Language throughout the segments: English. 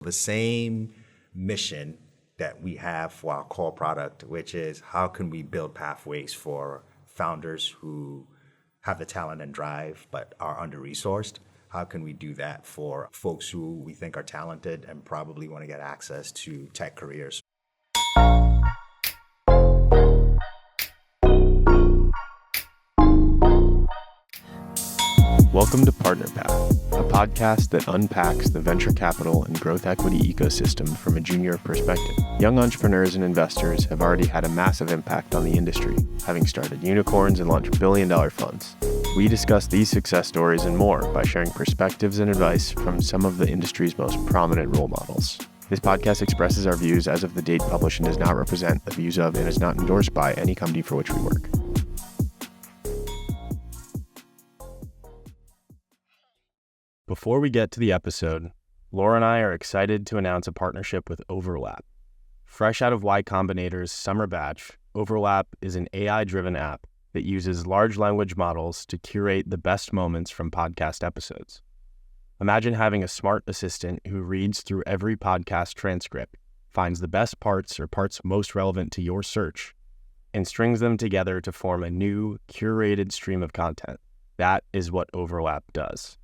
the same mission that we have for our core product, which is how can we build pathways for founders who have the talent and drive but are under-resourced. How can we do that for folks who we think are talented and probably want to get access to tech careers? Welcome to Partner Path, a podcast that unpacks the venture capital and growth equity ecosystem from a junior perspective. Young entrepreneurs and investors have already had a massive impact on the industry, having started unicorns and launched billion-dollar funds. We discuss these success stories and more by sharing perspectives and advice from some of the industry's most prominent role models. This podcast expresses our views as of the date published and does not represent the views of and is not endorsed by any company for which we work. Before we get to the episode, Laura and I are excited to announce a partnership with Overlap. Fresh out of Y Combinator's summer batch, Overlap is an AI-driven app that uses large language models to curate the best moments from podcast episodes. Imagine having a smart assistant who reads through every podcast transcript, finds the best parts or parts most relevant to your search, and strings them together to form a new, curated stream of content. That is what Overlap does.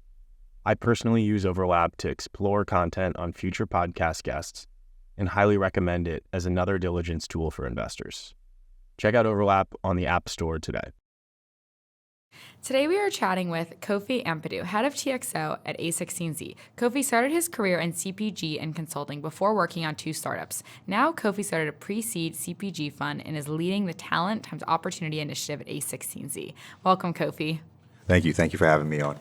I personally use Overlap to explore content on future podcast guests and highly recommend it as another diligence tool for investors. Check out Overlap on the App Store today. Today we are chatting with Kofi Ampadu, head of TXO at a16z. Kofi started his career in CPG and consulting before working on 2 startups. Now Kofi started a pre-seed CPG fund and is leading the Talent times Opportunity initiative at a16z. Welcome, Kofi. Thank you. Thank you for having me on.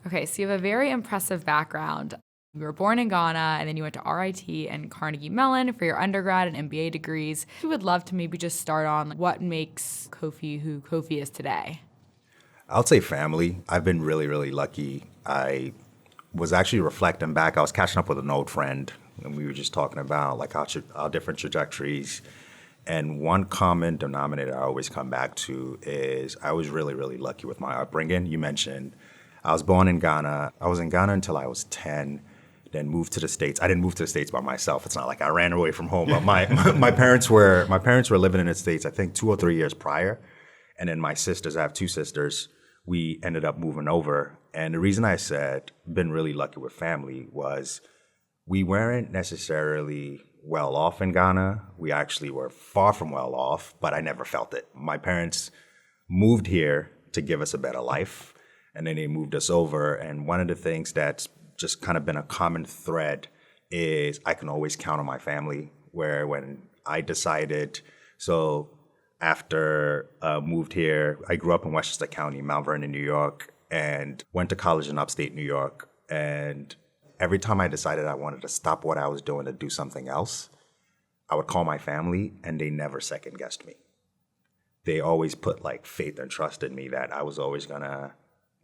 Okay, so you have a very impressive background. You were born in Ghana, and then you went to RIT and Carnegie Mellon for your undergrad and MBA degrees. We would love to maybe just start on what makes Kofi who Kofi is today. I would say family. I've been really, really lucky. I was actually reflecting back. I was catching up with an old friend, and we were just talking about like our different trajectories. And one common denominator I always come back to is I was really, really lucky with my upbringing. You mentioned I was born in Ghana. I was in Ghana until I was 10, then moved to the States. I didn't move to the States by myself. It's not like I ran away from home. But my parents were living in the States, I think 2 or 3 years prior. And then my sisters, I have 2 sisters, we ended up moving over. And the reason I said been really lucky with family was we weren't necessarily well off in Ghana. We actually were far from well off, but I never felt it. My parents moved here to give us a better life. And then they moved us over. And one of the things that's just kind of been a common thread is I can always count on my family. Where when I decided, so after moved here, I grew up in Westchester County, Mount Vernon, New York, and went to college in upstate New York. And every time I decided I wanted to stop what I was doing to do something else, I would call my family and they never second guessed me. They always put like faith and trust in me that I was always gonna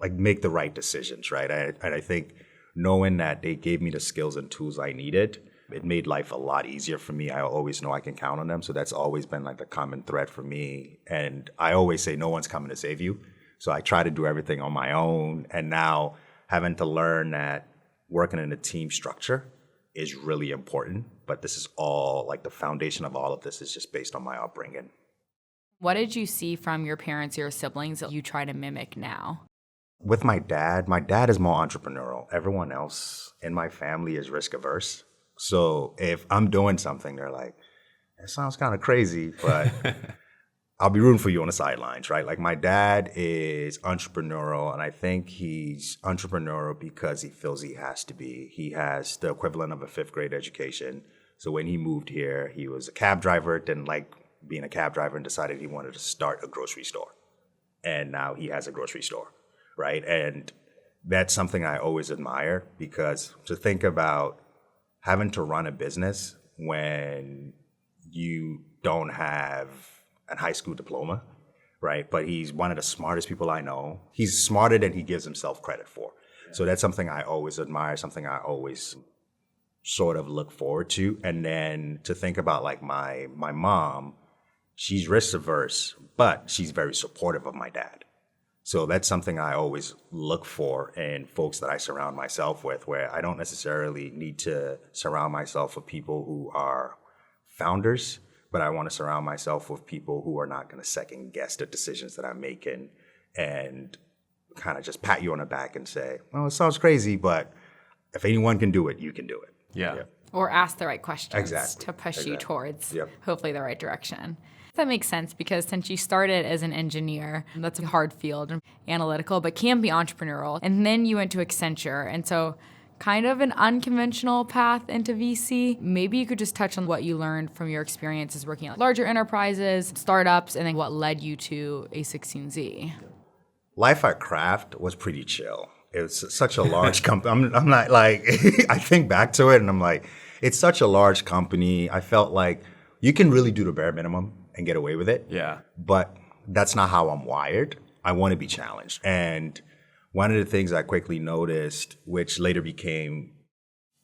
like make the right decisions, right? And I think knowing that they gave me the skills and tools I needed, it made life a lot easier for me. I always know I can count on them. So that's always been like the common thread for me. And I always say no one's coming to save you. So I try to do everything on my own. And now having to learn that working in a team structure is really important. But this is all like the foundation of all of this is just based on my upbringing. What did you see from your parents, your siblings that you try to mimic now? With my dad is more entrepreneurial. Everyone else in my family is risk averse. So if I'm doing something, they're like, that sounds kind of crazy, but I'll be rooting for you on the sidelines, right? Like my dad is entrepreneurial, and I think he's entrepreneurial because he feels he has to be. He has the equivalent of a 5th grade education. So when he moved here, he was a cab driver, didn't like being a cab driver, and decided he wanted to start a grocery store. And now he has a grocery store. Right. And that's something I always admire because to think about having to run a business when you don't have a high school diploma, right? But he's one of the smartest people I know. He's smarter than he gives himself credit for. So that's something I always admire, something I always sort of look forward to. And then to think about like my mom, she's risk averse, but she's very supportive of my dad. So that's something I always look for in folks that I surround myself with, where I don't necessarily need to surround myself with people who are founders, but I want to surround myself with people who are not going to second guess the decisions that I'm making and kind of just pat you on the back and say, well, it sounds crazy, but if anyone can do it, you can do it. Yeah. Or ask the right questions Exactly. to push you towards Yep. hopefully the right direction. That makes sense because since you started as an engineer, that's a hard field, analytical, but can be entrepreneurial. And then you went to Accenture. And so kind of an unconventional path into VC. Maybe you could just touch on what you learned from your experiences working at larger enterprises, startups, and then what led you to a16z. Life at Kraft was pretty chill. It was such a large company. I'm not like, I think back to it and I'm like, it's such a large company. I felt like you can really do the bare minimum and get away with it. Yeah. But that's not how I'm wired. I want to be challenged. And one of the things I quickly noticed, which later became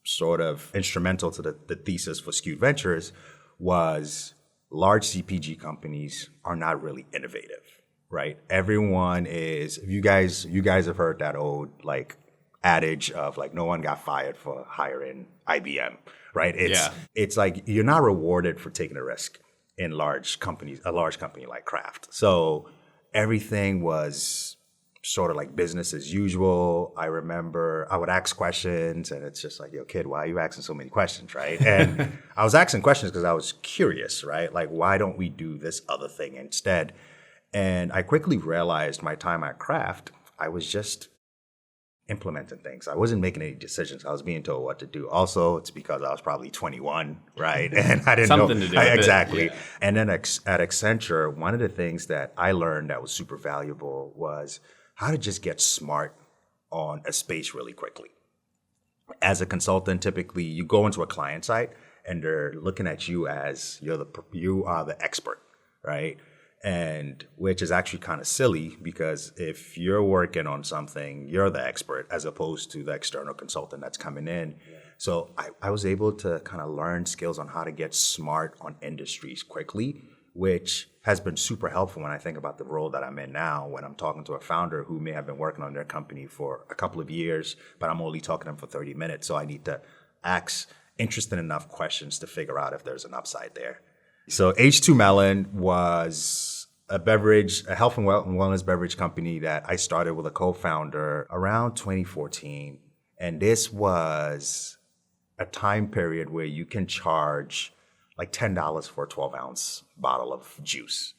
sort of instrumental to the thesis for SKU'd Ventures, was large CPG companies are not really innovative, right? Everyone is, you guys have heard that old like adage of like no one got fired for hiring IBM, right? It's like you're not rewarded for taking a risk in large companies, a large company like Kraft. So everything was sort of like business as usual. I remember I would ask questions and it's just like, yo, kid, why are you asking so many questions, right? And I was asking questions because I was curious, right? Like, why don't we do this other thing instead? And I quickly realized my time at Kraft, I was just implementing things. I wasn't making any decisions. I was being told what to do. Also, it's because I was probably 21, right? And I didn't Something know. to do with exactly. it. Yeah. And then at Accenture, one of the things that I learned that was super valuable was how to just get smart on a space really quickly. As a consultant, typically you go into a client site and they're looking at you as you are the expert, right? And which is actually kind of silly because if you're working on something, you're the expert as opposed to the external consultant that's coming in. Yeah. So I was able to kind of learn skills on how to get smart on industries quickly, which has been super helpful when I think about the role that I'm in now, when I'm talking to a founder who may have been working on their company for a couple of years, but I'm only talking to them for 30 minutes. So I need to ask interesting enough questions to figure out if there's an upside there. So H2 Melon was a health and wellness beverage company that I started with a co-founder around 2014. And this was a time period where you can charge like $10 for a 12-ounce bottle of juice.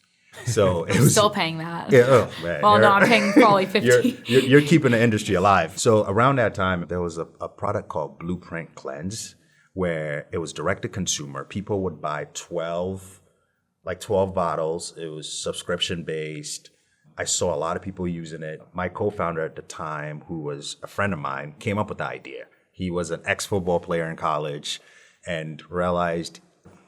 So it was still paying that. Yeah, oh man. Well, no, I'm paying probably 50. You're keeping the industry alive. So around that time, there was a product called Blueprint Cleanse, where it was direct to consumer. People would buy 12 bottles. It was subscription based. I saw a lot of people using it. My co-founder at the time, who was a friend of mine, came up with the idea. He was an ex-football player in college and realized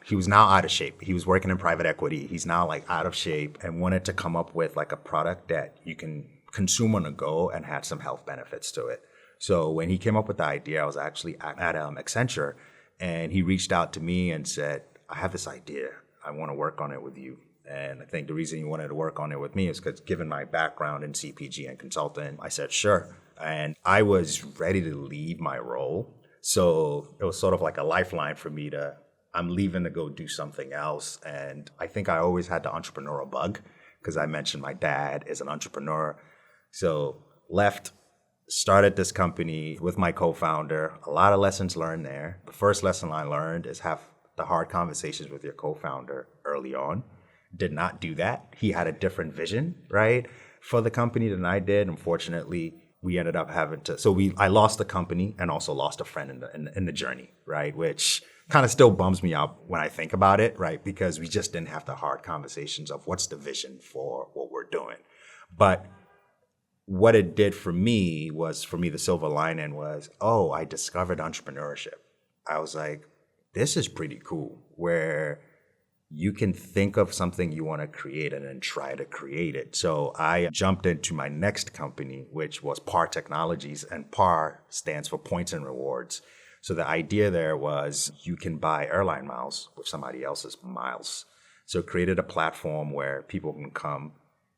he was now out of shape. He was working in private equity. He's now like out of shape and wanted to come up with like a product that you can consume on the go and had some health benefits to it. So when he came up with the idea, I was actually at Accenture, and he reached out to me and said, I have this idea. I want to work on it with you. And I think the reason he wanted to work on it with me is because given my background in CPG and consulting, I said, sure. And I was ready to leave my role. So it was sort of like a lifeline for me I'm leaving to go do something else. And I think I always had the entrepreneurial bug because I mentioned my dad is an entrepreneur. So left, started this company with my co-founder. A lot of lessons learned there. The first lesson I learned is have the hard conversations with your co-founder early on. Did not do that. He had a different vision, right, for the company than I did. Unfortunately, we ended up having to. I lost the company and also lost a friend in the journey, right, which kind of still bums me out when I think about it, right, because we just didn't have the hard conversations of what's the vision for what we're doing. But what it did for me, the silver lining was, I discovered entrepreneurship. I was like, this is pretty cool, where you can think of something you want to create and then try to create it. So I jumped into my next company, which was PAR Technologies, and PAR stands for Points and Rewards. So the idea there was you can buy airline miles with somebody else's miles. So created a platform where people can come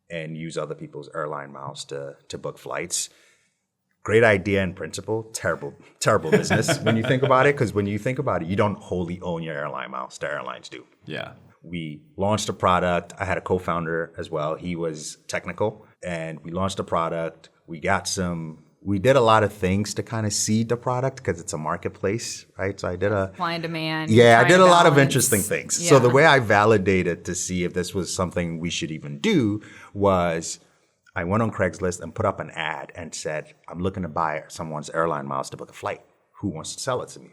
and use other people's airline miles to book flights. Great idea in principle, terrible business when you think about it, because when you think about it, you don't wholly own your airline miles. The airlines do. Yeah. We launched a product. I had a co-founder as well. He was technical, and we launched a product. We did a lot of things to kind of seed the product because it's a marketplace, right? So I did Supply and demand. I did a lot of balance. interesting things. Yeah. So the way I validated to see if this was something we should even do was I went on Craigslist and put up an ad and said, I'm looking to buy someone's airline miles to book a flight. Who wants to sell it to me?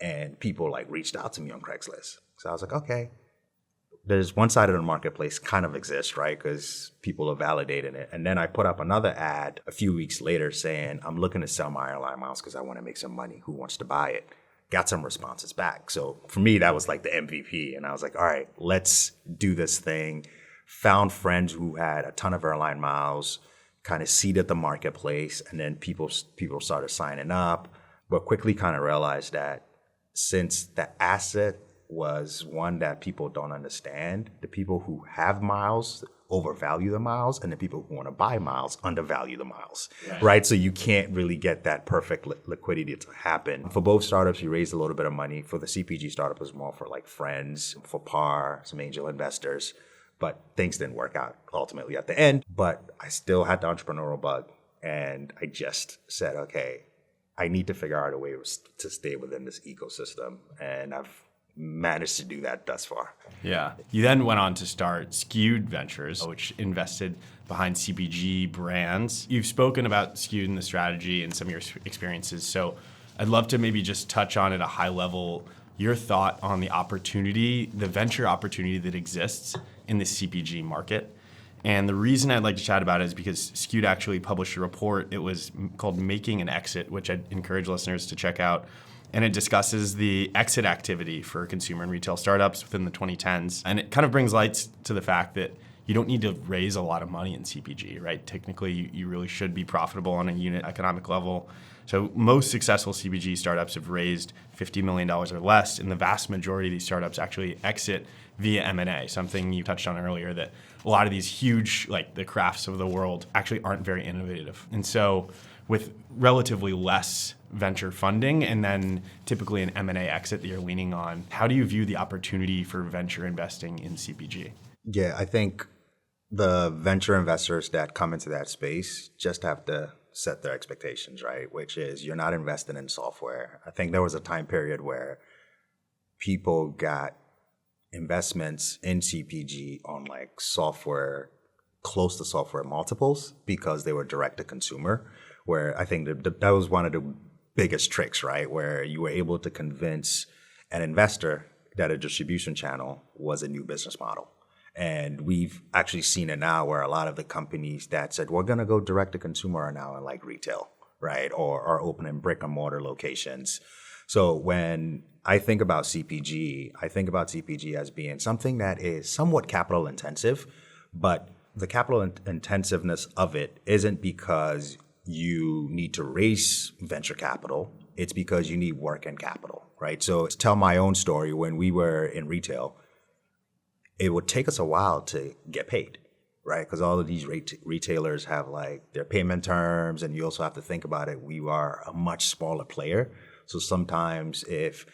And people reached out to me on Craigslist. So I was like, okay. There's one side of the marketplace kind of exists, right? Because people are validating it. And then I put up another ad a few weeks later saying, I'm looking to sell my airline miles because I want to make some money. Who wants to buy it? Got some responses back. So for me, that was like the MVP. And I was like, all right, let's do this thing. Found friends who had a ton of airline miles, kind of seeded the marketplace. And then people started signing up, but quickly kind of realized that since the asset was one that people don't understand, the people who have miles overvalue the miles, and the people who want to buy miles undervalue the miles, right? So you can't really get that perfect liquidity to happen. For both startups, we raised a little bit of money. For the CPG startup, it was more for friends, for par, some angel investors, but things didn't work out ultimately at the end. But I still had the entrepreneurial bug, and I just said, okay, I need to figure out a way to stay within this ecosystem, and I've managed to do that thus far. Yeah. You then went on to start SKU'd Ventures, which invested behind CPG brands. You've spoken about SKU'd and the strategy and some of your experiences. So I'd love to maybe just touch on at a high level your thought on the opportunity, the venture opportunity that exists in the CPG market. And the reason I'd like to chat about it is because SKU'd actually published a report. It was called Making an Exit, which I'd encourage listeners to check out. And it discusses the exit activity for consumer and retail startups within the 2010s. And it kind of brings light to the fact that you don't need to raise a lot of money in CPG, right? Technically, you really should be profitable on a unit economic level. So most successful CPG startups have raised $50 million or less, and the vast majority of these startups actually exit via M&A, something you touched on earlier, that a lot of these huge, the Krafts of the world, actually aren't very innovative. And so with relatively less venture funding and then typically an M&A exit that you're leaning on, how do you view the opportunity for venture investing in CPG? Yeah, I think the venture investors that come into that space just have to set their expectations, right? Which is you're not investing in software. I think there was a time period where people got investments in CPG on software, close to software multiples because they were direct to consumer, where I think that was one of the biggest tricks, right? Where you were able to convince an investor that a distribution channel was a new business model. And we've actually seen it now where a lot of the companies that said, we're going to go direct to consumer are now in retail, right? Or are opening brick and mortar locations. So when I think about CPG, I think about CPG as being something that is somewhat capital intensive, but the capital intensiveness of it isn't because you need to raise venture capital. It's because you need working capital, right? So to tell my own story, when we were in retail, it would take us a while to get paid, right? Because all of these retailers have their payment terms, and you also have to think about it. We are a much smaller player. So sometimes if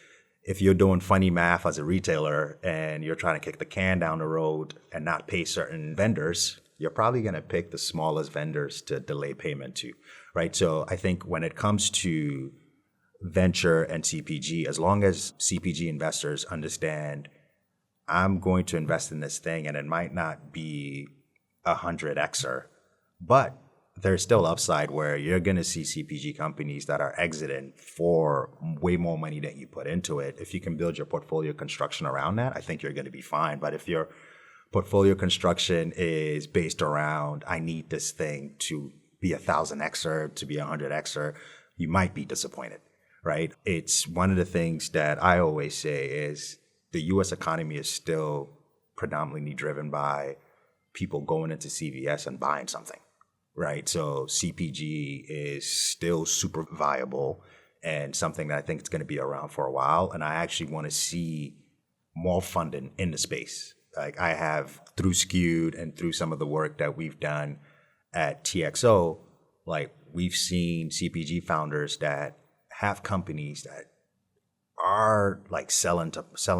you're doing funny math as a retailer and you're trying to kick the can down the road and not pay certain vendors, you're probably going to pick the smallest vendors to delay payment to, right? So I think when it comes to venture and CPG, as long as CPG investors understand, I'm going to invest in this thing and it might not be 100xer, but there's still upside where you're going to see CPG companies that are exiting for way more money than you put into it. If you can build your portfolio construction around that, I think you're going to be fine. But if your portfolio construction is based around, I need this thing to be 1,000xer, to be 100xer, you might be disappointed, right? It's one of the things that I always say is the U.S. economy is still predominantly driven by people going into CVS and buying something, right? So CPG is still super viable and something that I think is going to be around for a while. And I actually want to see more funding in the space, Like I have through SKU'd and through some of the work that we've done at TXO, like we've seen CPG founders that have companies that are like selling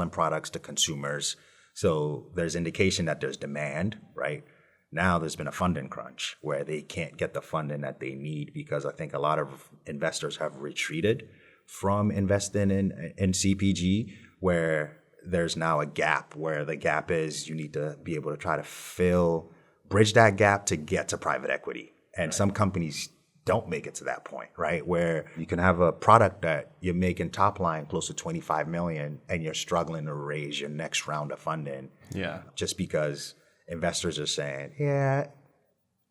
products to consumers. So there's indication that there's demand, right? Now there's been a funding crunch where they can't get the funding that they need because I think a lot of investors have retreated from investing in CPG, where there's now a gap where the gap is you need to be able to try to bridge that gap to get to private equity. And some companies don't make it to that point, right? Where you can have a product that you're making top line close to 25 million and you're struggling to raise your next round of funding. Yeah. Just because investors are saying, yeah,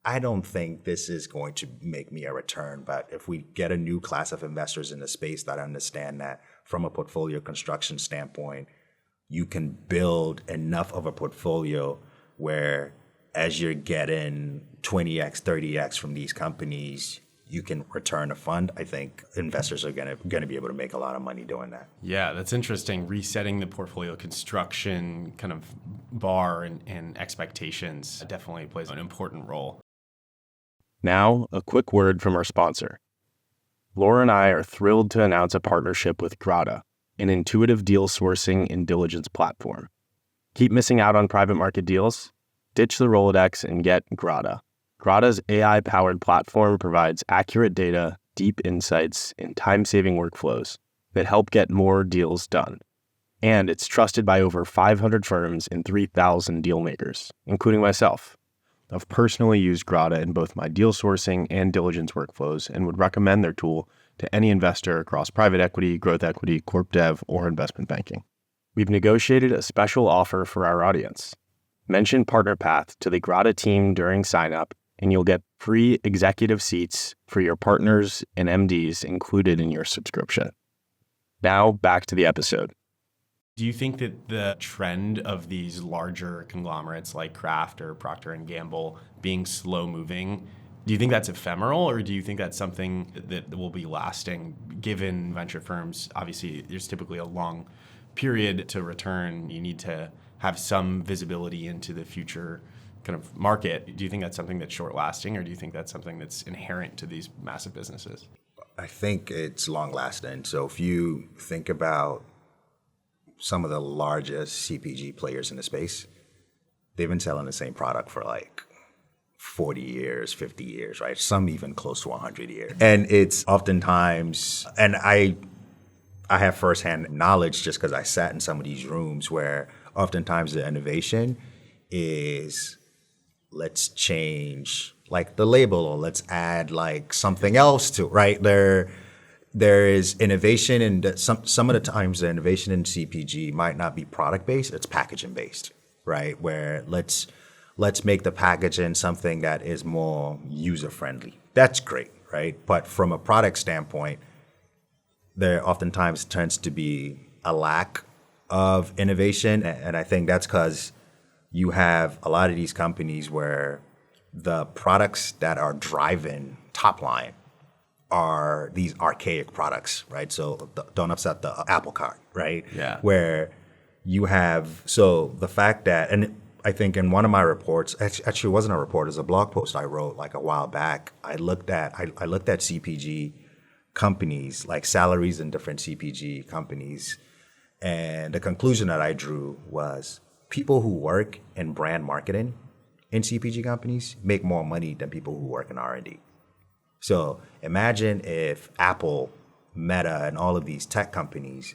I don't think this is going to make me a return. But if we get a new class of investors in the space that understand that from a portfolio construction standpoint, you can build enough of a portfolio where as you're getting 20x, 30x from these companies, you can return a fund. I think investors are going to be able to make a lot of money doing that. Yeah, that's interesting. Resetting the portfolio construction kind of bar and expectations definitely plays an important role. Now, a quick word from our sponsor. Laura and I are thrilled to announce a partnership with Grata, an intuitive deal sourcing and diligence platform. Keep missing out on private market deals? Ditch the Rolodex and get Grata. Grata's AI-powered platform provides accurate data, deep insights, and time-saving workflows that help get more deals done. And it's trusted by over 500 firms and 3,000 deal makers, including myself. I've personally used Grata in both my deal sourcing and diligence workflows and would recommend their tool to any investor across private equity, growth equity, corp dev, or investment banking. We've negotiated a special offer for our audience. Mention PartnerPath to the Grata team during sign-up, and you'll get free executive seats for your partners and MDs included in your subscription. Now, back to the episode. Do you think that the trend of these larger conglomerates like Kraft or Procter & Gamble being slow-moving, do you think that's ephemeral, or do you think that's something that will be lasting, given venture firms? Obviously, there's typically a long period to return. You need to have some visibility into the future kind of market. Do you think that's something that's short-lasting, or do you think that's something that's inherent to these massive businesses? I think it's long-lasting. So if you think about some of the largest CPG players in the space, they've been selling the same product for like 40 years, 50 years, right? Some even close to 100 years. And it's oftentimes, and I have firsthand knowledge just because I sat in some of these rooms where oftentimes the innovation is let's change like the label or let's add like something else to, right? There is innovation, and some of the times the innovation in CPG might not be product based, it's packaging based, right? Where let's make the packaging something that is more user friendly. That's great, right? But from a product standpoint, there oftentimes tends to be a lack of innovation, and I think that's because you have a lot of these companies where the products that are driving top line are these archaic products, right? So don't upset the apple cart, right? Yeah. Where you have, so the fact that, and I think in one of my reports, actually it wasn't a report, it was a blog post I wrote like a while back. I looked at CPG companies, like salaries in different CPG companies. And the conclusion that I drew was people who work in brand marketing in CPG companies make more money than people who work in R&D. So imagine if Apple, Meta, and all of these tech companies,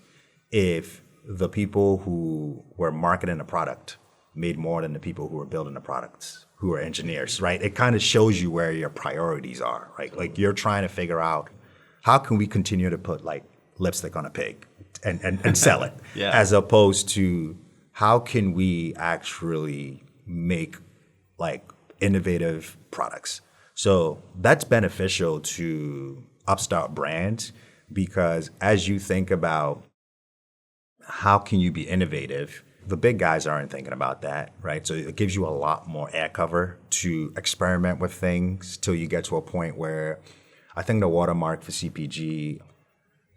if the people who were marketing the product made more than the people who were building the products, who are engineers, right? It kind of shows you where your priorities are, right? Like you're trying to figure out how can we continue to put like lipstick on a pig and sell it, Yeah. as opposed to how can we actually make like innovative products. So that's beneficial to upstart brands, because as you think about how can you be innovative, the big guys aren't thinking about that, right? So it gives you a lot more air cover to experiment with things till you get to a point where I think the watermark for CPG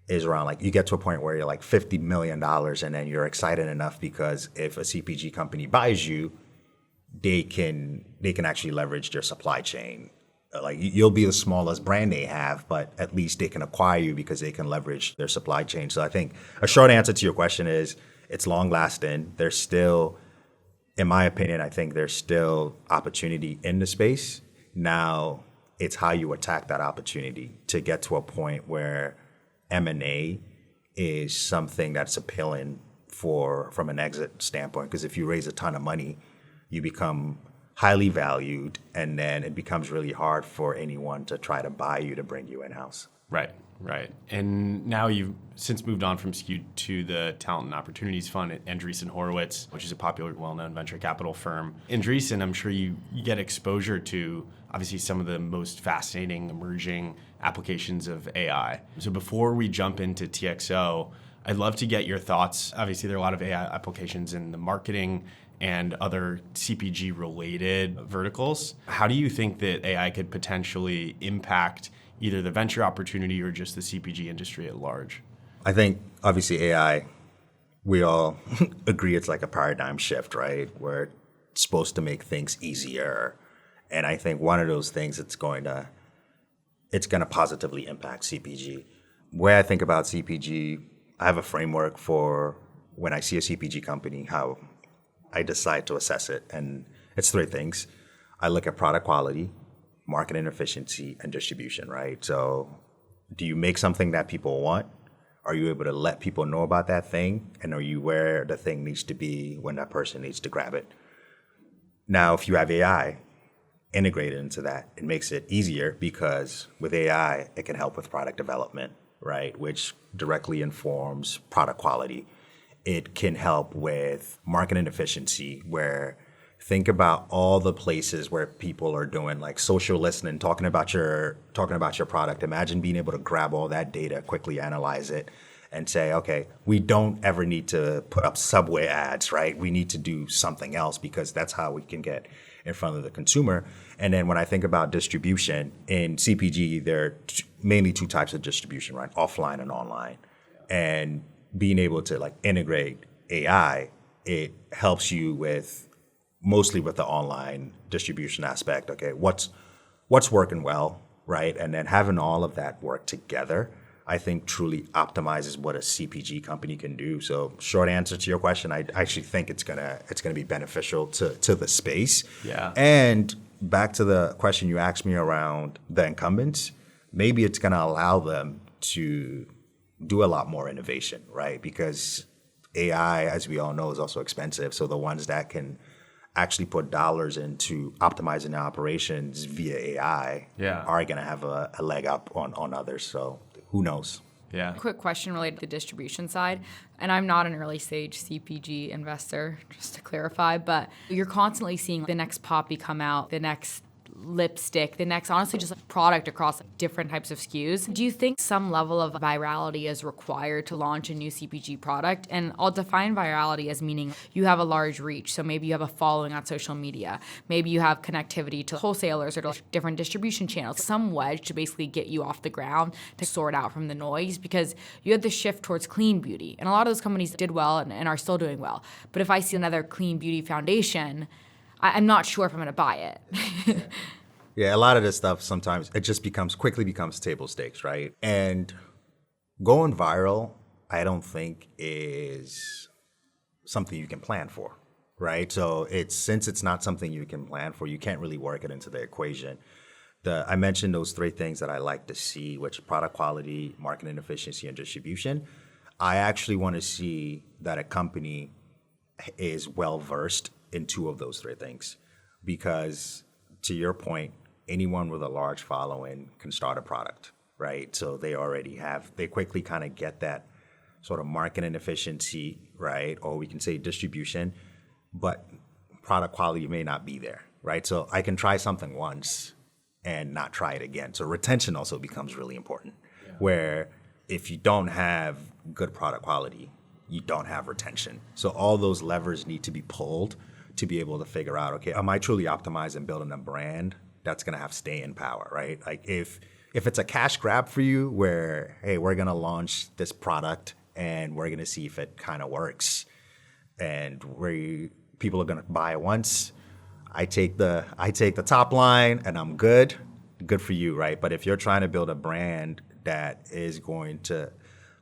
is around like you get to a point where you're like $50 million and then you're excited enough because if a CPG company buys you, they can actually leverage their supply chain. Like you'll be the smallest brand they have, but at least they can acquire you because they can leverage their supply chain. So I think a short answer to your question is it's long lasting. There's still, in my opinion, I think there's still opportunity in the space. Now it's how you attack that opportunity to get to a point where M&A is something that's appealing from an exit standpoint. Because if you raise a ton of money, you become highly valued, and then it becomes really hard for anyone to try to buy you to bring you in-house. Right. And now you've since moved on from SKU'd to the Talent and Opportunities Fund at Andreessen Horowitz, which is a popular, well-known venture capital firm. Andreessen, I'm sure you get exposure to, obviously, some of the most fascinating emerging applications of AI. So before we jump into TXO, I'd love to get your thoughts. Obviously, there are a lot of AI applications in the marketing and other CPG-related verticals. How do you think that AI could potentially impact either the venture opportunity or just the CPG industry at large? I think, obviously, AI, we all agree it's like a paradigm shift, right? Where it's supposed to make things easier. And I think one of those things it's going to positively impact CPG. Where I think about CPG, I have a framework for when I see a CPG company, how I decide to assess it. And it's three things. I look at product quality, marketing efficiency, and distribution, right? So do you make something that people want? Are you able to let people know about that thing? And are you where the thing needs to be when that person needs to grab it? Now, if you have AI integrated into that, it makes it easier because with AI, it can help with product development, right? Which directly informs product quality. It can help with marketing efficiency, where think about all the places where people are doing like social listening, talking about your product. Imagine being able to grab all that data, quickly analyze it, and say, okay, we don't ever need to put up Subway ads, right? We need to do something else because that's how we can get in front of the consumer. And then when I think about distribution in CPG, there are mainly two types of distribution, right? Offline and online. And being able to like integrate AI, it helps you mostly with the online distribution aspect. Okay, what's working well, right? And then having all of that work together, I think truly optimizes what a CPG company can do. So short answer to your question, I actually think it's gonna be beneficial to the space. Yeah. And back to the question you asked me around the incumbents, maybe it's gonna allow them to do a lot more innovation, right? Because AI, as we all know, is also expensive. So the ones that can actually put dollars into optimizing their operations via AI are going to have a leg up on others. So who knows? Yeah. Quick question related to the distribution side. And I'm not an early stage CPG investor, just to clarify, but you're constantly seeing the next poppy come out, the next lipstick, the next, honestly, just like product across different types of SKUs. Do you think some level of virality is required to launch a new CPG product? And I'll define virality as meaning you have a large reach. So maybe you have a following on social media. Maybe you have connectivity to wholesalers or to different distribution channels, some wedge to basically get you off the ground to sort out from the noise, because you had the shift towards clean beauty. And a lot of those companies did well and are still doing well. But if I see another clean beauty foundation, I'm not sure if I'm going to buy it. Yeah, a lot of this stuff sometimes it just quickly becomes table stakes, right? And going viral, I don't think is something you can plan for, right? So since it's not something you can plan for, you can't really work it into the equation. I mentioned those three things that I like to see, which are product quality, marketing efficiency, and distribution. I actually want to see that a company is well versed in two of those three things, because to your point, anyone with a large following can start a product, right? So they quickly kind of get that sort of marketing efficiency, right? Or we can say distribution, but product quality may not be there, right? So I can try something once and not try it again. So retention also becomes really important, where if you don't have good product quality, you don't have retention. So all those levers need to be pulled to be able to figure out, okay, am I truly optimized and building a brand that's going to have staying power, right? Like if If it's a cash grab for you where, hey, we're going to launch this product and we're going to see if it kind of works and people are going to buy it once, I take the top line and I'm good for you, right? But if you're trying to build a brand that is going to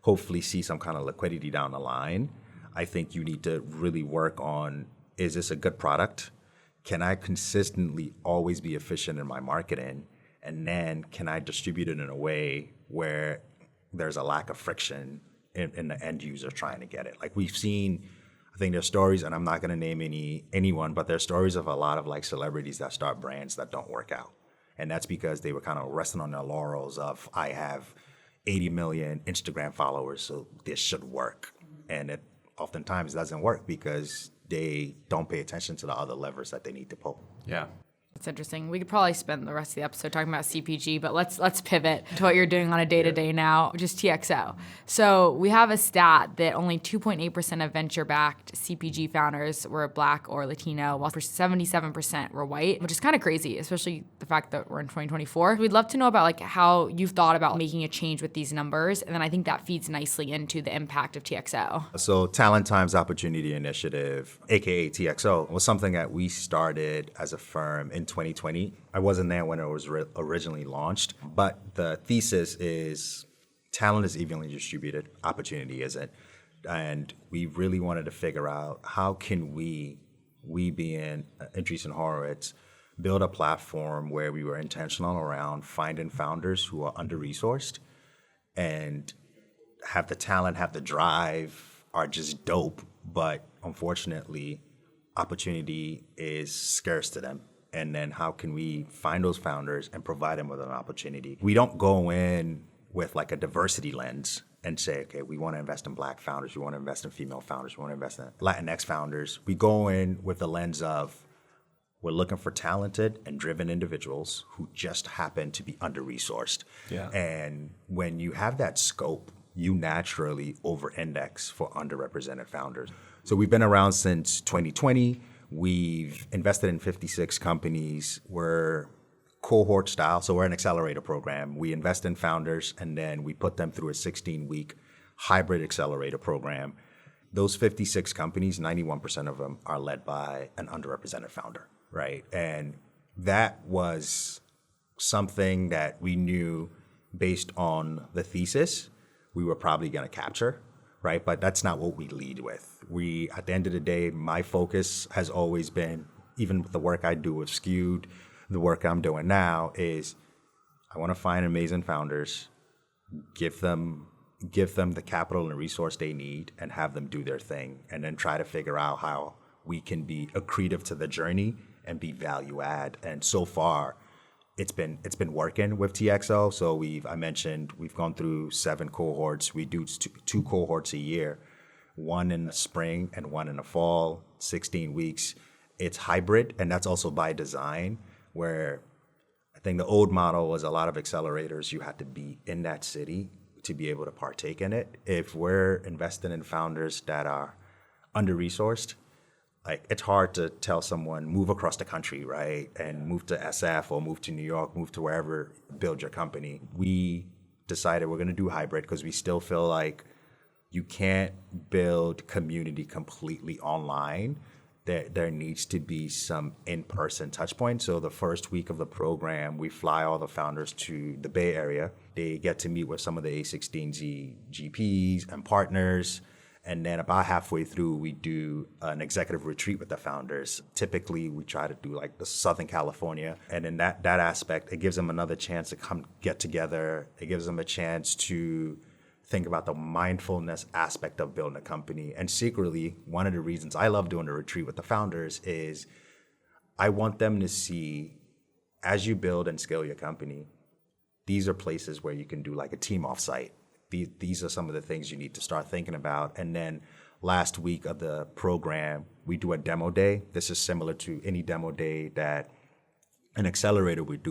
hopefully see some kind of liquidity down the line, I think you need to really work on, is this a good product? Can I consistently always be efficient in my marketing? And then can I distribute it in a way where there's a lack of friction in the end user trying to get it? Like we've seen, I think there's stories, and I'm not going to name anyone, but there's stories of a lot of like celebrities that start brands that don't work out. And that's because they were kind of resting on their laurels of, I have 80 million Instagram followers, so this should work. And it oftentimes doesn't work because they don't pay attention to the other levers that they need to pull. Yeah. It's interesting. We could probably spend the rest of the episode talking about CPG, but let's pivot to what you're doing on a day-to-day now, which is TXO. So we have a stat that only 2.8% of venture-backed CPG founders were Black or Latino, while 77% were white, which is kind of crazy, especially the fact that we're in 2024. We'd love to know about like how you've thought about making a change with these numbers, and then I think that feeds nicely into the impact of TXO. So Talent Times Opportunity Initiative, aka TXO, was something that we started as a firm in 2020. I wasn't there when it was originally launched, but the thesis is talent is evenly distributed, opportunity isn't. And we really wanted to figure out how can we being Andreessen Horowitz, build a platform where we were intentional around finding founders who are under-resourced and have the talent, have the drive, are just dope, but unfortunately, opportunity is scarce to them. And then how can we find those founders and provide them with an opportunity? We don't go in with like a diversity lens and say, okay, we want to invest in Black founders, we want to invest in female founders, we want to invest in Latinx founders. We go in with the lens of, we're looking for talented and driven individuals who just happen to be under-resourced. Yeah. And when you have that scope, you naturally over-index for underrepresented founders. So we've been around since 2020. We've invested in 56 companies. We're cohort style, so we're an accelerator program. We invest in founders, and then we put them through a 16-week hybrid accelerator program. Those 56 companies, 91% of them are led by an underrepresented founder, right? And that was something that we knew based on the thesis we were probably going to capture, right? But that's not what we lead with. At the end of the day, my focus has always been, even with the work I do with SKU'd, the work I'm doing now is I want to find amazing founders, give them the capital and resource they need and have them do their thing, and then try to figure out how we can be accretive to the journey and be value add. And so far, it's been working with TXO. So we've gone through 7 cohorts. We do two cohorts a year, one in the spring and one in the fall, 16 weeks. It's hybrid, and that's also by design, where I think the old model was a lot of accelerators. You had to be in that city to be able to partake in it. If we're investing in founders that are under-resourced, like it's hard to tell someone move across the country, right, and move to SF or move to New York, move to wherever, build your company. We decided we're going to do hybrid because we still feel like you can't build community completely online. There needs to be some in-person touch points. So the first week of the program, we fly all the founders to the Bay Area. They get to meet with some of the a16z GPs and partners. And then about halfway through, we do an executive retreat with the founders. Typically, we try to do like the Southern California. And in that aspect, it gives them another chance to come get together. It gives them a chance to think about the mindfulness aspect of building a company. And secretly, one of the reasons I love doing the retreat with the founders is I want them to see, as you build and scale your company, these are places where you can do like a team offsite. These are some of the things you need to start thinking about. And then last week of the program, we do a demo day. This is similar to any demo day that an accelerator would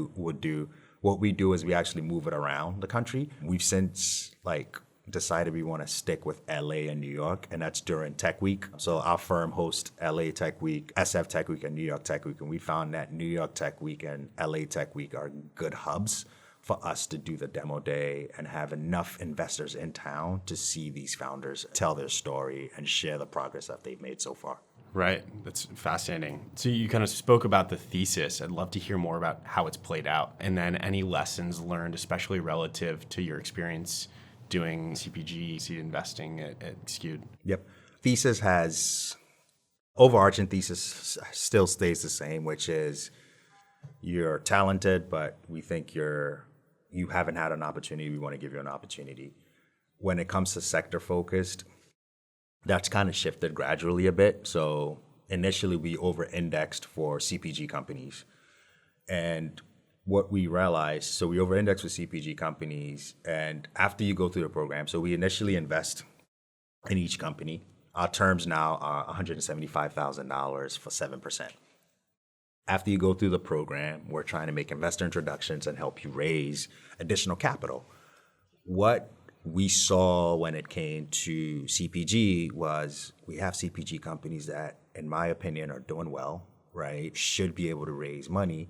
do. What we do is we actually move it around the country. We've since decided we want to stick with LA and New York, and that's during Tech Week. So our firm hosts LA Tech Week, SF Tech Week, and New York Tech Week. And we found that New York Tech Week and LA Tech Week are good hubs for us to do the demo day and have enough investors in town to see these founders tell their story and share the progress that they've made so far. Right. That's fascinating. So you kind of spoke about the thesis. I'd love to hear more about how it's played out, and then any lessons learned, especially relative to your experience doing CPG, seed investing at SKU'd. Yep. Thesis has, overarching thesis still stays the same, which is you're talented, but we think you haven't had an opportunity. We want to give you an opportunity. When it comes to sector focused, that's kind of shifted gradually a bit. So initially we over-indexed for CPG companies. And what we realized, so we over-indexed with CPG companies, and after you go through the program, so we initially invest in each company. Our terms now are $175,000 for 7%. After you go through the program, we're trying to make investor introductions and help you raise additional capital. What we saw when it came to CPG was we have CPG companies that, in my opinion, are doing well, right? Should be able to raise money.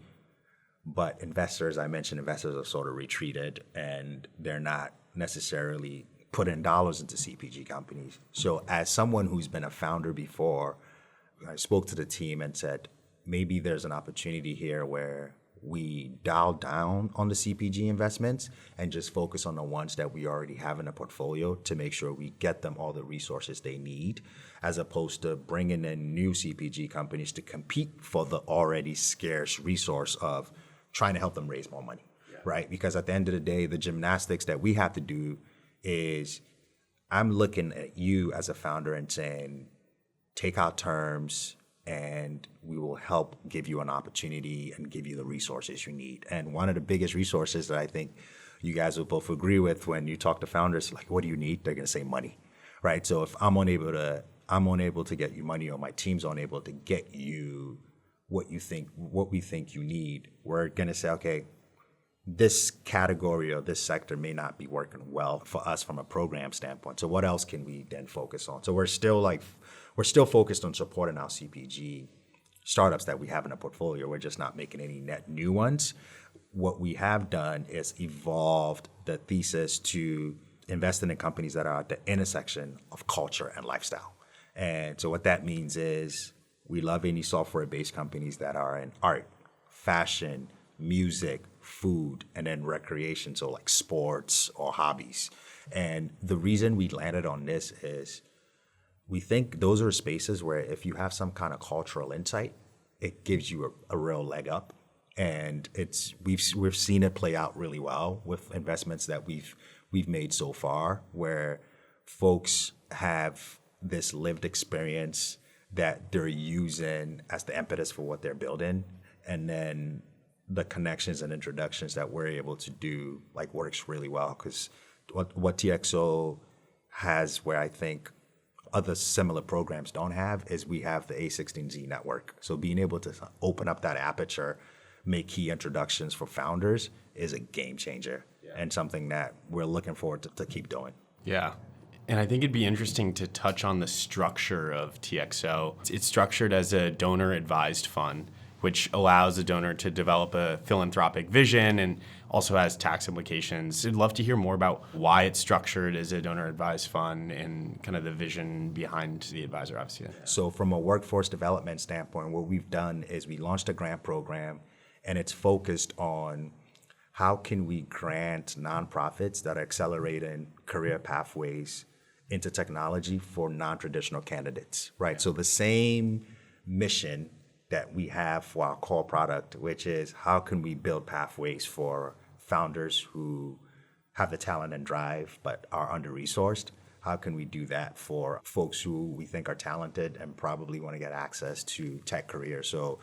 But investors, I mentioned investors have sort of retreated and they're not necessarily putting dollars into CPG companies. So as someone who's been a founder before, I spoke to the team and said, maybe there's an opportunity here where we dial down on the CPG investments and just focus on the ones that we already have in the portfolio to make sure we get them all the resources they need, as opposed to bringing in new CPG companies to compete for the already scarce resource of trying to help them raise more money, right? Because at the end of the day, the gymnastics that we have to do is I'm looking at you as a founder and saying, take our terms, and we will help give you an opportunity and give you the resources you need. And one of the biggest resources that I think you guys will both agree with when you talk to founders, like, what do you need? They're gonna say money, right? So if I'm unable to get you money, or my team's unable to get you what we think you need, we're gonna say, okay, this category or this sector may not be working well for us from a program standpoint. So what else can we then focus on? So we're still focused on supporting our CPG startups that we have in a portfolio. We're just not making any net new ones. What we have done is evolved the thesis to invest in the companies that are at the intersection of culture and lifestyle. And so what that means is we love any software-based companies that are in art, fashion, music, food, and then recreation, so like sports or hobbies. And the reason we landed on this is we think those are spaces where if you have some kind of cultural insight, it gives you a real leg up. And we've seen it play out really well with investments that we've made so far, where folks have this lived experience that they're using as the impetus for what they're building, and then the connections and introductions that we're able to do works really well. Because what TXO has, where I think other similar programs don't have, is we have the a16z network. So being able to open up that aperture, make key introductions for founders is a game changer, and something that we're looking forward to keep doing. Yeah. And I think it'd be interesting to touch on the structure of TXO. It's structured as a donor-advised fund, which allows the donor to develop a philanthropic vision and also has tax implications. I'd love to hear more about why it's structured as a donor-advised fund and kind of the vision behind the advisor, obviously. So from a workforce development standpoint, what we've done is we launched a grant program, and it's focused on how can we grant nonprofits that are accelerating career pathways into technology for non-traditional candidates, right? Yeah. So the same mission that we have for our core product, which is how can we build pathways for founders who have the talent and drive but are under-resourced? How can we do that for folks who we think are talented and probably want to get access to tech careers? So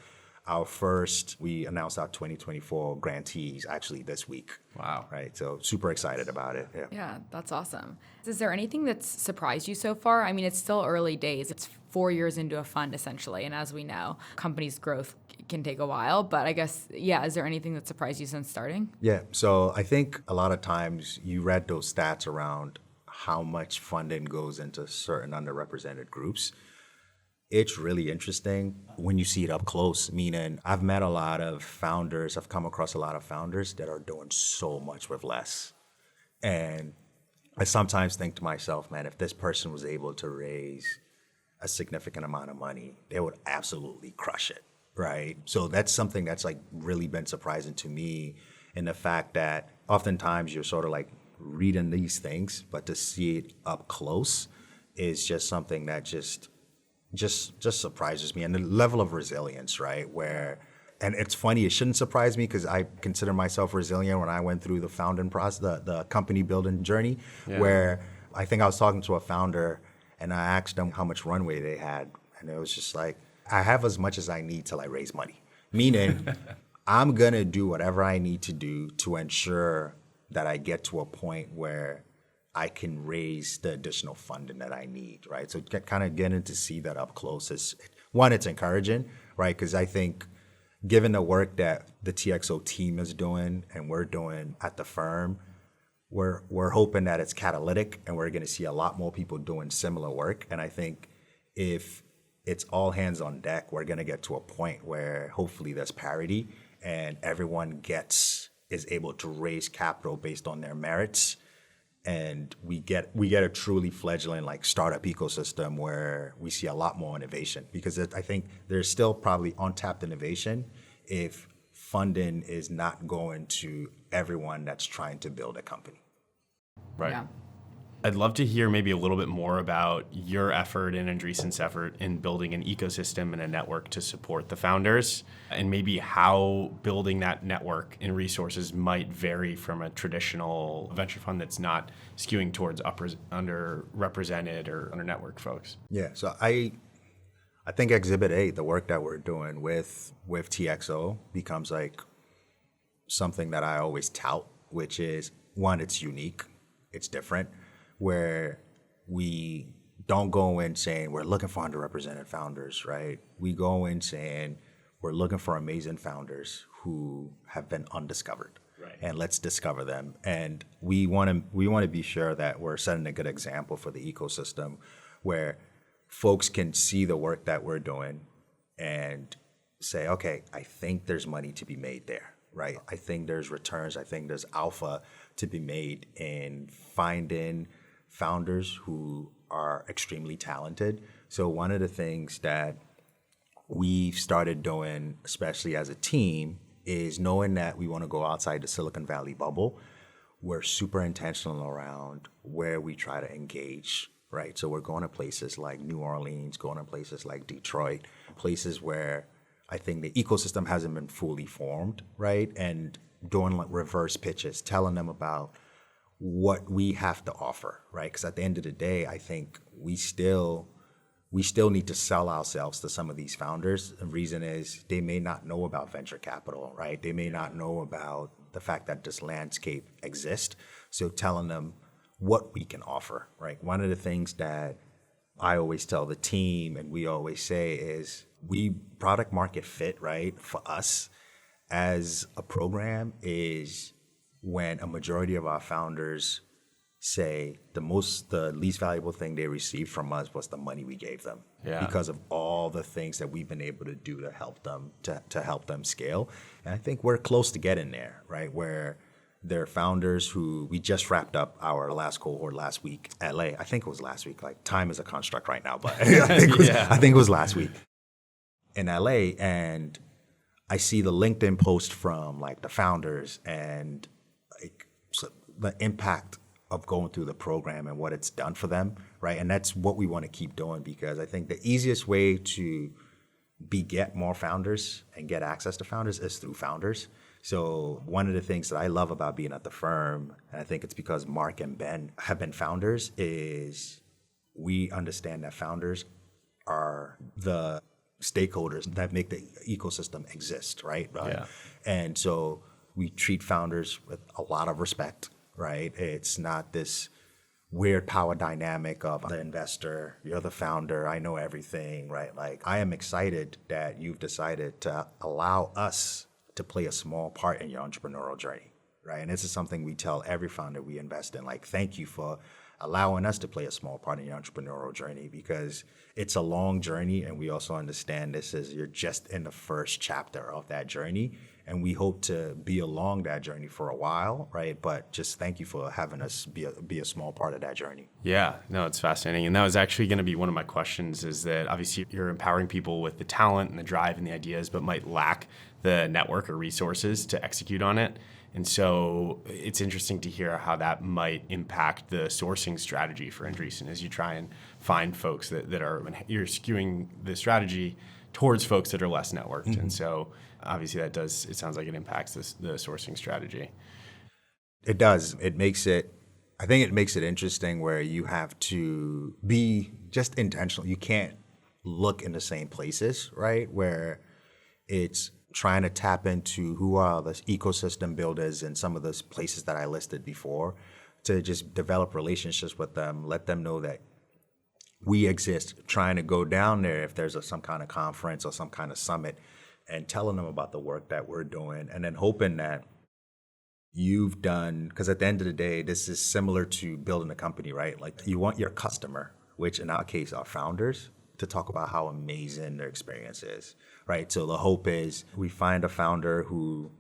we announced our 2024 grantees actually this week. Wow. Right. So super excited about it. Yeah, that's awesome. Is there anything that's surprised you so far? I mean, it's still early days. It's 4 years into a fund essentially. And as we know, companies' growth can take a while. But I guess, is there anything that surprised you since starting? Yeah. So I think a lot of times you read those stats around how much funding goes into certain underrepresented groups. it's really interesting when you see it up close, meaning I've met a lot of founders, I've come across a lot of founders that are doing so much with less. And I sometimes think to myself, man, if this person was able to raise a significant amount of money, they would absolutely crush it, right? So that's something that's like really been surprising to me, in the fact that oftentimes you're sort of like reading these things, but to see it up close is just something that just surprises me. And the level of resilience, right? And it's funny, it shouldn't surprise me because I consider myself resilient when I went through the founding process, the company building journey, where I think I was talking to a founder and I asked them how much runway they had. And it was just like, I have as much as I need till I raise money. Meaning, I'm going to do whatever I need to do to ensure that I get to a point where I can raise the additional funding that I need, right? So kind of getting to see that up close is, one, it's encouraging, right? Because I think given the work that the TXO team is doing and we're doing at the firm, we're hoping that it's catalytic and we're going to see a lot more people doing similar work. And I think if it's all hands on deck, we're going to get to a point where hopefully there's parity and everyone is able to raise capital based on their merits. And we get a truly fledgling like startup ecosystem where we see a lot more innovation, because I think there's still probably untapped innovation if funding is not going to everyone that's trying to build a company. Right. Yeah. I'd love to hear maybe a little bit more about your effort and Andreessen's effort in building an ecosystem and a network to support the founders, and maybe how building that network and resources might vary from a traditional venture fund that's not skewing towards underrepresented or under-networked folks. Yeah, so I think Exhibit A, the work that we're doing with TXO, becomes like something that I always tout, which is, one, it's unique, it's different, where we don't go in saying we're looking for underrepresented founders, right? We go in saying we're looking for amazing founders who have been undiscovered, right? And let's discover them. And we want to be sure that we're setting a good example for the ecosystem, where folks can see the work that we're doing and say, okay, I think there's money to be made there, right? I think there's returns. I think there's alpha to be made in finding founders who are extremely talented. So one of the things that we've started doing, especially as a team, is knowing that we want to go outside the Silicon Valley bubble. We're super intentional around where we try to engage, right? So we're going to places like New Orleans, going to places like Detroit, places where I think the ecosystem hasn't been fully formed, right? And doing like reverse pitches, telling them about what we have to offer, right? Because at the end of the day, I think we still need to sell ourselves to some of these founders. The reason is they may not know about venture capital, right? They may not know about the fact that this landscape exists. So telling them what we can offer, right? One of the things that I always tell the team and we always say is product market fit, right? For us as a program is when a majority of our founders say the least valuable thing they received from us was the money we gave them, because of all the things that we've been able to do to help them scale. And I think we're close to getting there, right? Where there are founders who we just wrapped up our last cohort last week, LA. I think it was last week. Like time is a construct right now, but I think it was last week in LA, and I see the LinkedIn post from like the founders and like so the impact of going through the program and what it's done for them, right? And that's what we want to keep doing, because I think the easiest way to beget more founders and get access to founders is through founders. So one of the things that I love about being at the firm, and I think it's because Mark and Ben have been founders, is we understand that founders are the stakeholders that make the ecosystem exist, right? Yeah. And so we treat founders with a lot of respect, right? It's not this weird power dynamic of the investor, you're the founder, I know everything, right? Like, I am excited that you've decided to allow us to play a small part in your entrepreneurial journey, right? And this is something we tell every founder we invest in, like, thank you for allowing us to play a small part in your entrepreneurial journey, because it's a long journey, and we also understand this is you're just in the first chapter of that journey, and we hope to be along that journey for a while, right? But just thank you for having us be a small part of that journey. Yeah, no, it's fascinating. And that was actually going to be one of my questions, is that obviously you're empowering people with the talent and the drive and the ideas, but might lack the network or resources to execute on it. And so it's interesting to hear how that might impact the sourcing strategy for Andreessen as you try and find folks that are, you're skewing the strategy towards folks that are less networked. Mm-hmm. And so obviously it sounds like it impacts the sourcing strategy. It does. I think it makes it interesting where you have to be just intentional. You can't look in the same places, right? Where it's trying to tap into who are the ecosystem builders in some of those places that I listed before, to just develop relationships with them, let them know that we exist, trying to go down there if there's some kind of conference or some kind of summit, and telling them about the work that we're doing, and then hoping that you've done, because at the end of the day, this is similar to building a company, right? Like, you want your customer, which in our case are founders, to talk about how amazing their experience is, right? So the hope is we find a founder who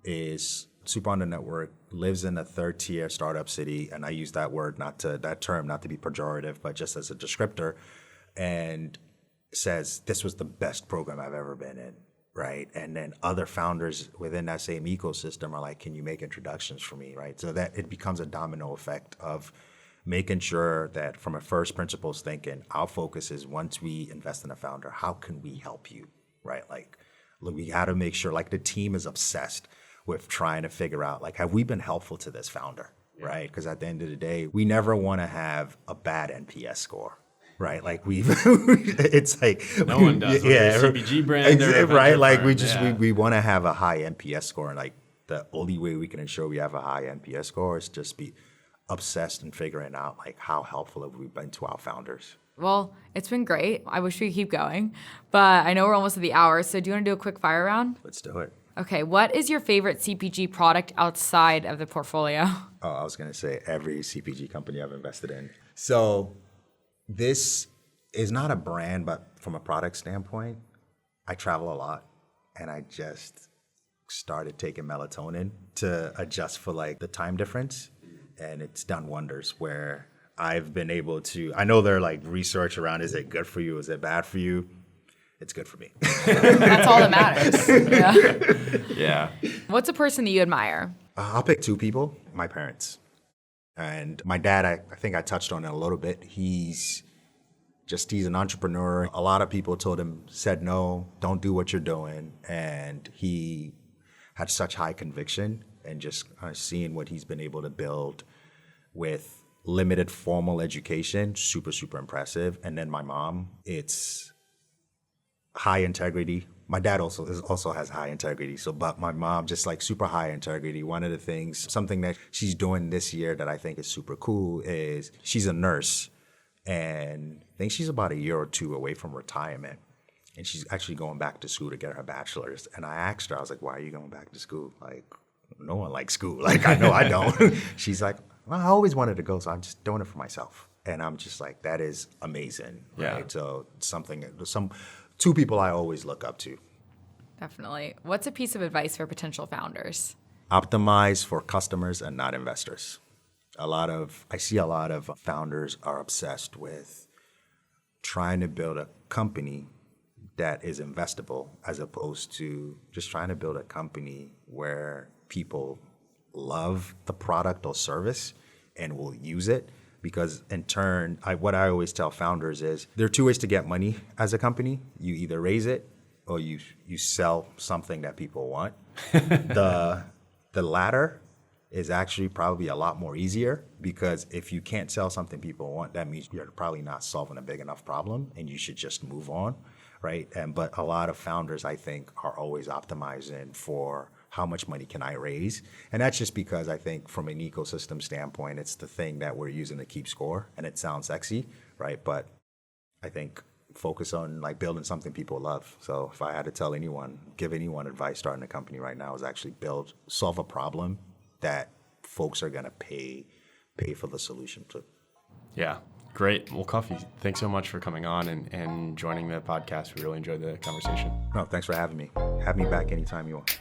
is super on the network, lives in a third-tier startup city, and I use that term not to be pejorative, but just as a descriptor, and says, this was the best program I've ever been in, right? And then other founders within that same ecosystem are like, can you make introductions for me, right? So that it becomes a domino effect of making sure that from a first principles thinking, our focus is, once we invest in a founder, how can we help you, right? Like, look, we got to make sure, like, the team is obsessed with trying to figure out, like, have we been helpful to this founder, right? Because at the end of the day, we never want to have a bad NPS score, right? Like, it's like, no one does. Yeah, CPG brand, right? Like, we want to have a high NPS score, and like, the only way we can ensure we have a high NPS score is just be obsessed in figuring out, like, how helpful have we been to our founders. Well, it's been great. I wish we could keep going, but I know we're almost at the hour. So do you want to do a quick fire round? Let's do it. Okay. What is your favorite CPG product outside of the portfolio? Oh, I was going to say every CPG company I've invested in. So this is not a brand, but from a product standpoint, I travel a lot, and I just started taking melatonin to adjust for, like, the time difference. And it's done wonders, where I've been able to, I know there like research around, is it good for you? Is it bad for you? It's good for me. That's all that matters. Yeah. Yeah. What's a person that you admire? I'll pick two people, my parents. And my dad, I think I touched on it a little bit. He's an entrepreneur. A lot of people said, no, don't do what you're doing. And he had such high conviction, and just seeing what he's been able to build with limited formal education, super, super impressive. And then my mom, it's high integrity. My dad also has high integrity. But my mom, just like super high integrity. One of the things, something that she's doing this year that I think is super cool, is she's a nurse, and I think she's about a year or two away from retirement. And she's actually going back to school to get her bachelor's. And I asked her, I was like, why are you going back to school? Like, no one likes school. Like, I know I don't. She's like, well, I always wanted to go, so I'm just doing it for myself. And I'm just like, that is amazing. Yeah. Right? So two people I always look up to. Definitely. What's a piece of advice for potential founders? Optimize for customers and not investors. I see a lot of founders are obsessed with trying to build a company that is investable, as opposed to just trying to build a company where people love the product or service and will use it. Because in turn, what I always tell founders is there are two ways to get money as a company. You either raise it or you sell something that people want. The latter is actually probably a lot more easier, because if you can't sell something people want, that means you're probably not solving a big enough problem, and you should just move on, right? But a lot of founders, I think, are always optimizing for how much money can I raise? And that's just because I think from an ecosystem standpoint, it's the thing that we're using to keep score, and it sounds sexy, right? But I think focus on like building something people love. So if I had to give anyone advice starting a company right now, is actually solve a problem that folks are gonna pay for the solution to. Yeah. Great. Well, Kofi, thanks so much for coming on and joining the podcast. We really enjoyed the conversation. No, thanks for having me. Have me back anytime you want.